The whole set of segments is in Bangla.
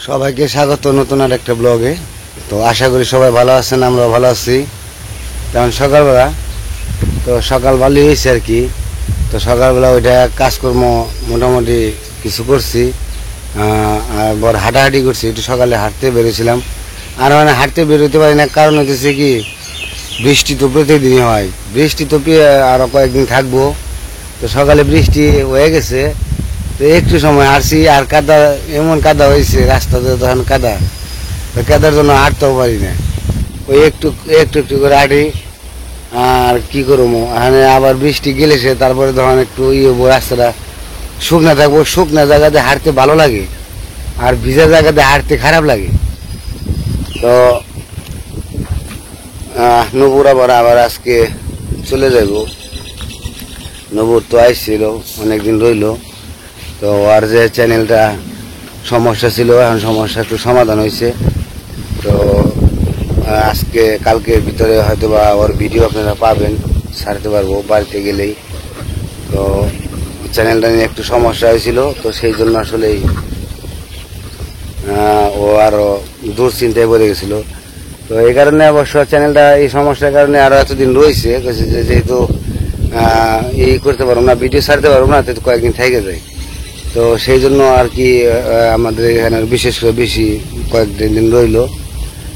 সবাইকে স্বাগত নতুন আর একটা ব্লগে। তো আশা করি সবাই ভালো আছেন, আমরা ভালো আছি। যেমন সকালবেলা তো সকাল ভালোই হয়েছে আর কি। তো সকালবেলা ওইটা কাজকর্ম মোটামুটি কিছু করছি, আর বড় হাঁটাহাঁটি করছি। একটু সকালে হাঁটতে বেরোছিলাম, আর মানে হাঁটতে বেরোতে পারি না, কারণ হচ্ছে কি বৃষ্টি তো প্রতিদিনই হয়। বৃষ্টি তো আরও কয়েকদিন থাকবো। তো সকালে বৃষ্টি হয়ে গেছে, তো একটু সময় হাঁটছি, আর কাদা এমন কাদা হয়েছে রাস্তাতে, তখন কাদা, তো কাদার জন্য হাঁটতেও পারি না। ওই একটু একটু একটু করে হাঁটি। আর কি করবো, এখানে আবার বৃষ্টি গেলেছে, তারপরে তখন একটু হবো, রাস্তাটা শুকনা থাকবো। শুকনা জায়গাতে হাঁটতে ভালো লাগে, আর ভিজা জায়গাতে হাঁটতে খারাপ লাগে। তো নবুর আবার আজকে চলে যাব। নবুর তো আসছিল, অনেকদিন রইলো। তো আর যে চ্যানেলটা সমস্যা ছিল, এখন সমস্যা একটু সমাধান হয়েছে। তো আজকে কালকের ভিতরে হয়তো বা ওর ভিডিও আপনারা পাবেন, ছাড়তে পারবো বাড়িতে গেলেই। তো চ্যানেলটা নিয়ে একটু সমস্যা হয়েছিল, তো সেই জন্য আসলেই ও আরও দুশ্চিন্তায় পড়ে গেছিলো। তো এই কারণে অবশ্য চ্যানেলটা এই সমস্যার কারণে আরও এতদিন রয়েছে। যেহেতু এই করতে পারবো না, ভিডিও ছাড়তে পারবো না, তো কয়েকদিন থেকে যায়। তো সেই জন্য আর কি আমাদের এখানে বিশেষ করে বেশি কয়েকদিন রইলো।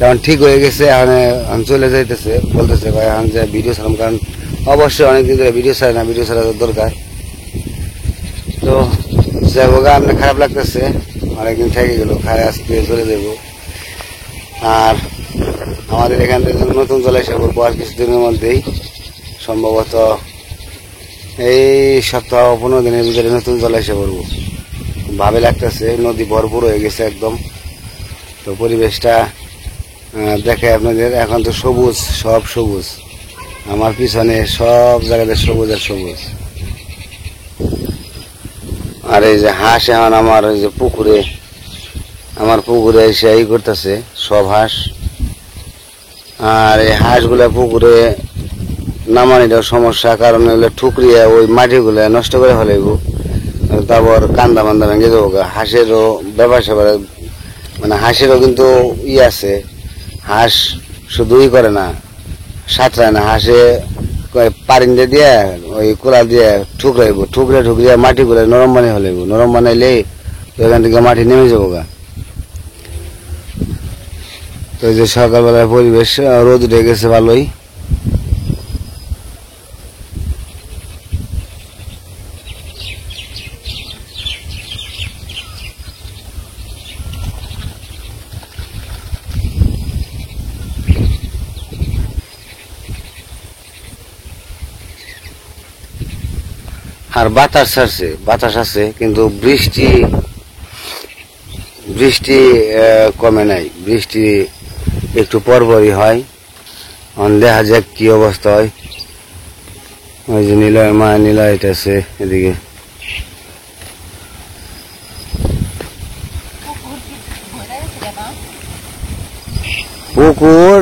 এখন ঠিক হয়ে গেছে, এখন চলে যাইতেছে, বলতেছে ভাই এখন যে ভিডিও ছাড়াম, কারণ অবশ্যই অনেকদিন ধরে ভিডিও ছাড়ে না, ভিডিও ছাড়া দরকার। তো যাবোগা, আপনার খারাপ লাগতেছে, অনেকদিন থেকে গেল, খায় আজকে চলে যাব। আর আমাদের এখান থেকে নতুন জলাশয় করবো আর কিছুদিনের মধ্যেই, সম্ভবত এই সপ্তাহ 15 দিনের ভিতরে নতুন জলাশয় করবো। ভাবে লাগতেছে, নদী ভরপুর হয়ে গেছে একদম। তো পরিবেশটা দেখে আপনাদের, এখন তো সবুজ, সব সবুজ, আমার পিছনে সব জায়গাতে সবুজ আর সবুজ। আর এই যে হাঁস, এখন আমার এই যে পুকুরে এসে ই করতেছে সব হাঁস। আর এই হাঁসগুলা পুকুরে নামানিটাও সমস্যা, কারণ এগুলো ঠুকরিয়া ওই মাটিগুলো নষ্ট করে ফেলাইব, তারপর কান্দা মান্দা ভেঙে দেবো। হাঁসেরও ব্যবসা করে, মানে হাঁসেরও কিন্তু আছে, হাঁস শুধুই করে না, সাঁতরায় না, হাঁসে পারিন্দে দিয়ে ওই কোলা দিয়ে ঠুকরিয়া মাটিগুলো নরম বানিয়ে ফেলাইব। নরম বানাইলে ওইখান থেকে মাটি নেমে যাবো গা। তো এই যে সকালবেলার পরিবেশ, রোদ উঠে গেছে ভালোই। আর বাতাস আছে, কিন্তু বৃষ্টি কমে নাই। বৃষ্টি একটু পরপরই হয়, দেখা যাক কি অবস্থা হয়। ওই যে নিলয় এটা আছে এদিকে। পুকুর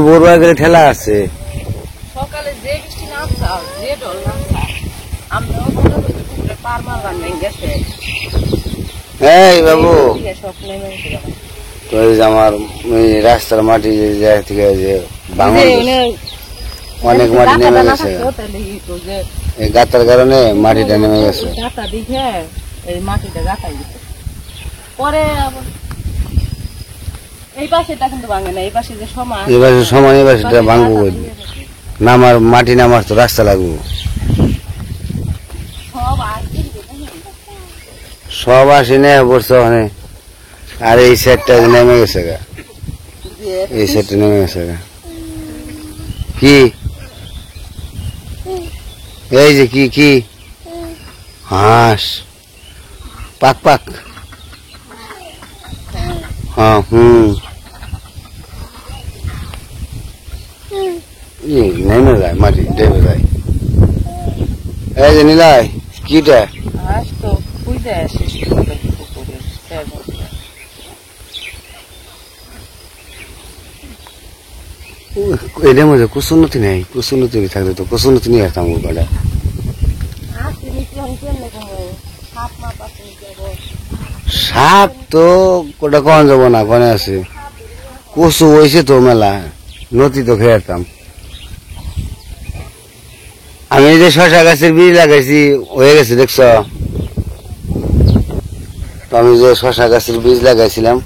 ভোরবার গেলে ঠেলা আছে। এই বাবু, তো এই যে আমার রাস্তার মাটি থেকে যে অনেক মাটি নেমে গেছে, এই গাতার কারণে মাটিটা নেমে গেছে। এই পাশে সমান, এই পাশেটা ভাঙবো নামার, মাটি নামার তো রাস্তা লাগবো। সব আসি না পড়ছে ওখানে। আর এই সাইডটা নেমে গেছে গা, এই সাইডটা নেমে গেছে গা। কি এই যে কি হাঁস পাক হ্যাঁ, নেমে যায়, মাটি ডেবে যায়। এই যে নিলাই কিটা এদের মধ্যে কুসুন্নতি নেই, কুসুন্নতি থাকলে তো কুসুন্নতি নিয়ে আসতাম ওটা। সাপ তো ওটা কন যাবো না, কনে আছে কচু হয়েছে তো মেলা, নদী তো খেয়েতাম। আমি যে শশা গাছের বীজ লাগাইছি হয়ে গেছে দেখছ, তো আমি যে শশা গাছের বীজ লাগাইছিলাম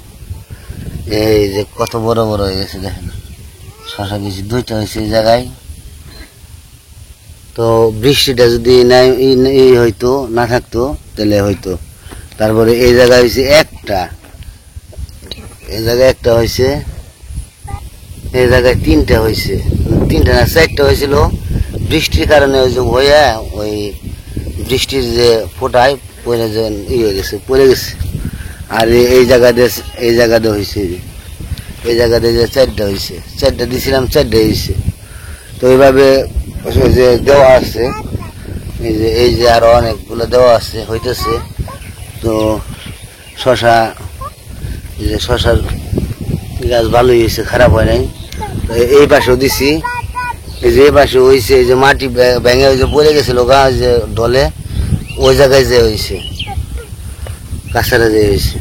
এই যে কত বড় বড় হয়ে গেছে দেখেন, শশা বীজ দুইটা হয়েছে এই জায়গায়। তো বৃষ্টিটা যদি এই হইতো না থাকতো তাহলে হইতো। তারপরে এই জায়গায় হয়েছে একটা, এই জায়গায় একটা হয়েছে, এই জায়গায় তিনটা হয়েছে, তিনটা না চারটা হয়েছিল। বৃষ্টির কারণে ওই যে হইয়া ওই বৃষ্টির যে ফোটায় পড়ে যে হয়ে গেছে, পড়ে গেছে। আর এই জায়গাতে হয়েছে, এই জায়গাতে যে চারটা হয়েছে, চারটা দিছিলাম, চারটা হয়েছে। তো এইভাবে যে দেওয়া আছে, এই যে আরো অনেকগুলো দেওয়া আছে হইতেছে। তো শশার গাছ ভালোই হয়েছে, খারাপ হয় নাই। এই পাশেও দিছি, এই যে এই পাশে হয়েছে, এই যে মাটি ভেঙে ওই যে পড়ে গেছিল গা যে ঢলে, ওই জায়গায় যে হয়েছে, কাছারে যে হয়েছে।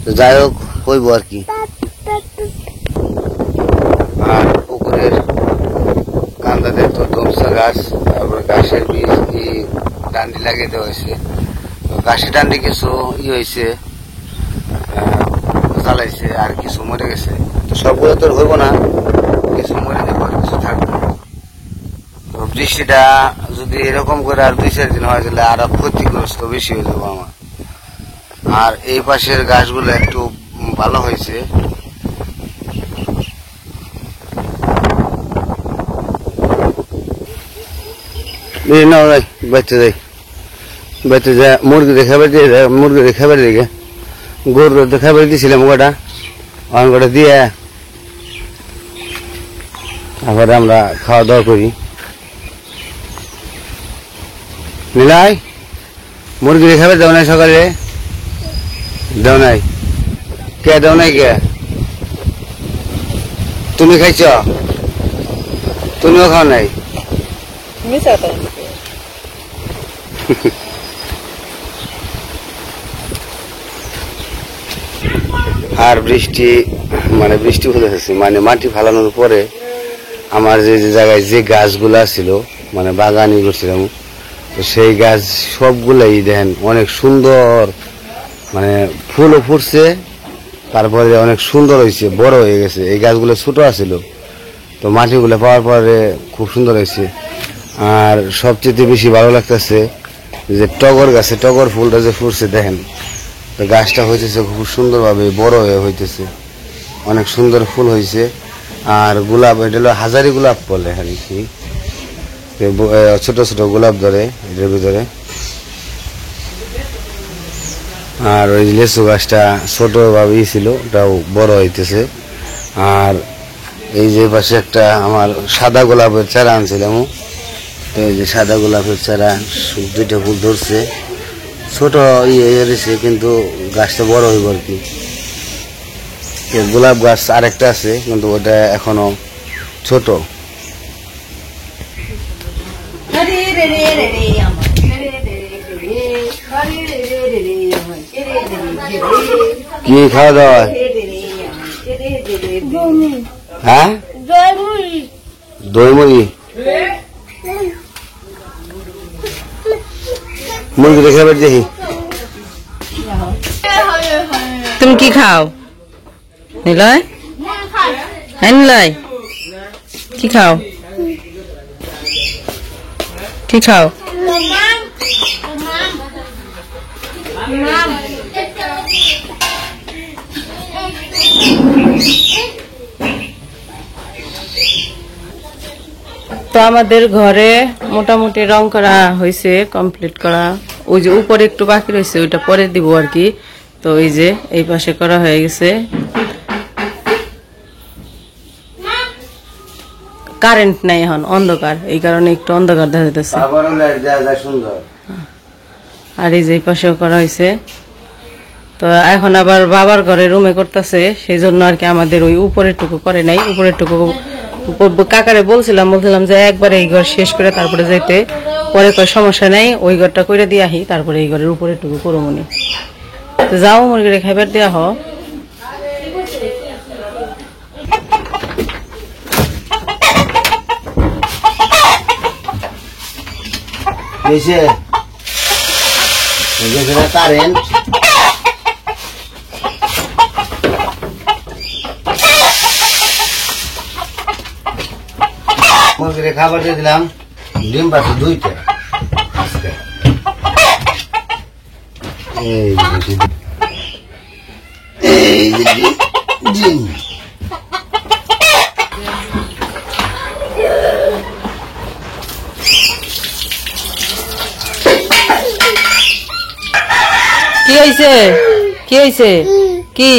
তো যাই হোক হইব আর কি। আর পুকুরের কান্দাতে তো দমসা গাছ, তারপরে গাছের বীজ ডান্ডি লাগিয়ে দেওয়া হয়েছে। গাছের ডান্ডি কিছু হয়েছে, জ্বালাইছে, আর কিছু মরে গেছে। তো সবগুলো তো হইব না, কিছু মরে যাবো আর কিছু থাকবে। তো বৃষ্টিটা যদি এরকম করে আর 2-4 দিন হয় তাহলে আরো ক্ষতিগ্রস্ত বেশি হয়ে যাবো আমার। আর এই পাশের গাছগুলো একটু ভালো হয়েছে। মুরগি দেখাবার দিকে গরু দেখাবার দিয়েছিলাম গোটা, গোটা দিয়ে তারপরে আমরা খাওয়া দাওয়া করি। নিলাই মুরগি দেখাবার দেও নাই সকালে? দেও নাই? কে দেও নাই? কে তুমি খাইছ? তুমিও খাও নাই? আর বৃষ্টি হতেছে, মানে মাটি ফালানোর পরে আমার যে জায়গায় যে গাছগুলা ছিল, মানে বাগানি করছিলাম, তো সেই গাছ সবগুলাই দেখেন অনেক সুন্দর, মানে ফুলও ফুটছে, তারপরে অনেক সুন্দর হয়েছে, বড় হয়ে গেছে। এই গাছগুলো ছোট আছিল, তো মাটিগুলো পাওয়ার পরে খুব সুন্দর হয়েছে। আর সবচেয়ে বেশি ভালো লাগতেছে যে টগর গাছে টগর ফুলটা যে ফুটছে দেখেন, তো গাছটা হইতেছে খুব সুন্দরভাবে বড় হয়ে হইতেছে, অনেক সুন্দর ফুল হয়েছে। আর গোলাপ, এটা হলো হাজারি গোলাপ বলে আর কি, ছোট ছোট গোলাপ ধরে এটার ভিতরে। আর ওই লেচু গাছটা ছোট ভাবেই ছিল, ওটাও বড় হইতেছে। আর এই যে পাশে একটা আমার সাদা গোলাপের চারা আনছিলাম, তো এই যে সাদা গোলাপের চারা 2টা ফুল ধরছে, ছোট হয়েছে, কিন্তু গাছটা বড় হইব আর কি। গোলাপ গাছ আরেকটা আছে, কিন্তু ওটা এখনো ছোট। কি খাওয়া দাওয়া? হ্যাঁ, দই মুড়ি। মুরগি দেখে দেখি তুমি কি খাও? নিলয়, হ্যাঁ নিলয়, কি খাও? কি খাও? তো আমাদের ঘরে মোটামুটি রং করা হয়েছে, কমপ্লিট করা। ওই যে উপরে একটু বাকি রয়েছে, ওইটা পরে দিব আর কি। তো এই যে এই পাশে করা হয়ে গেছে। কারেন্ট নাই এখন, অন্ধকার, এই কারণে একটু অন্ধকার দেখা যাইতেছে। আর এই যে এই পাশেও করা হয়েছে। তো এখন আবার বাবার ঘরে রুমে করতেছে, সেই জন্য আর কি আমাদের ওই উপরের টুকু করে নাই। উপরের টুকু কাকারে বলছিলাম যে একবার এই ঘর শেষ করে তারপরে যাইতে, পরে কয় সমস্যা নাই, ওই ঘরটা করে দিয়ে আহি, তারপরে এই ঘরের উপরের টুকু করো মনে। তো যাও মুরগিরে খাইবার দেওয়া হ কারেন্ট মুরগিরে খাবার দিয়ে দিলাম ডিম পাচ্ছে 2টা এই ডিম কি হয়েছে কি হয়েছে কি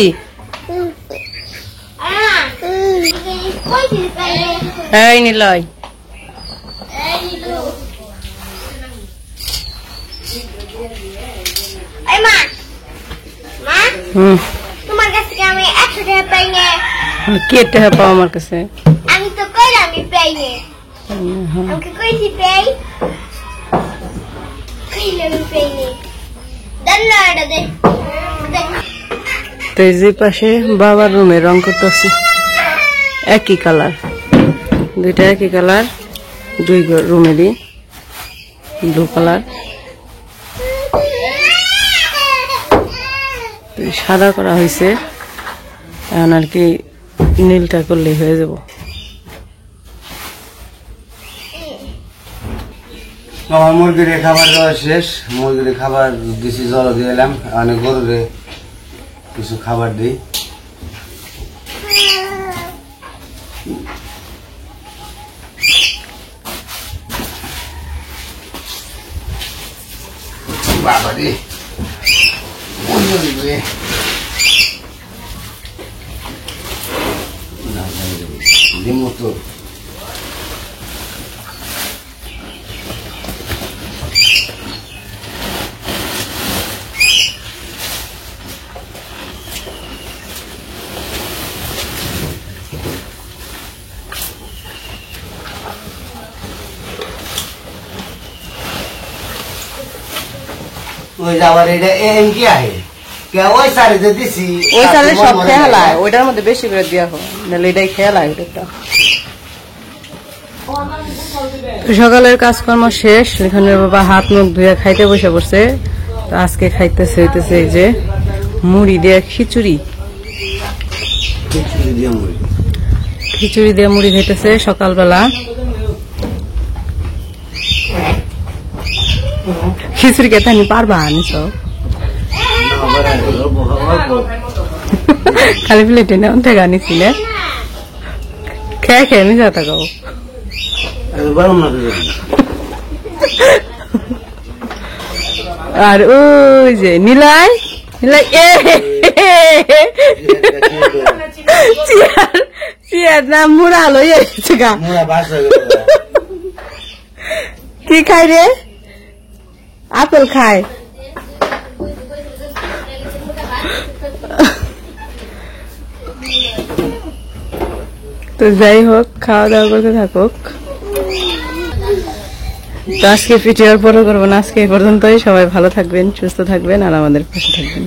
এই নিলয় তোমার কাছে কি আমি 100 টাকা পাই না? কে টাকা পাও আমার কাছে আমি তো কইলাম আমি পাই না। আমাকে কইছি পাই কইলাম আমি পাই না। দল্লাটা দে তো এই যে পাশে বাবার রুমে রং করতেছে একই কালার 2টা একই কালার 2 রুমেরই ব্লু কালার সাদা করা হয়েছে এখন আর কি নীলটা করলেই হয়ে যাব আমার মুরগির খাবার দেওয়া শেষ মুরগির খাবার দিছি জল দিয়ে এলাম অনেক গরুরে কিছু খাবার দিই বাবা রে ডিম তো ওই যাওয়ার এটা এম কি আহে কে ওই সারে যে দিছি ওই সালে সব খেলায় ওইটার মধ্যে বেশি করে দেওয়া হয় নাহলে এটাই খেলায় ওটা সকালের কাজকর্ম শেষ এখানে বাবা হাত মুখ ধুয়ে খাইতে বসে পড়ছে তো আজকে খাইতেছে হইতেছে এই যে মুড়ি দিয়ে খিচুড়ি দিয়ে মুড়ি খাইতেছে সকালবেলা খিচুড়ি খেতে আমি পারবা আনিস খালি প্লেটে নেওয়া থেকে আনিছিলে খেয়ে খেয়ে নি যাতা গাও আর ওই যে নীলাই নীলাই চেয়ার না মুড়া লই এসেছে গা কি খাই রে আপেল খায় তো যাই হোক খাওয়া দাওয়া করতে থাকুক তো আজকে ভিডিও আর বড় করবো না আজকে এই পর্যন্তই সবাই ভালো থাকবেন সুস্থ থাকবেন আর আমাদের পাশে থাকবেন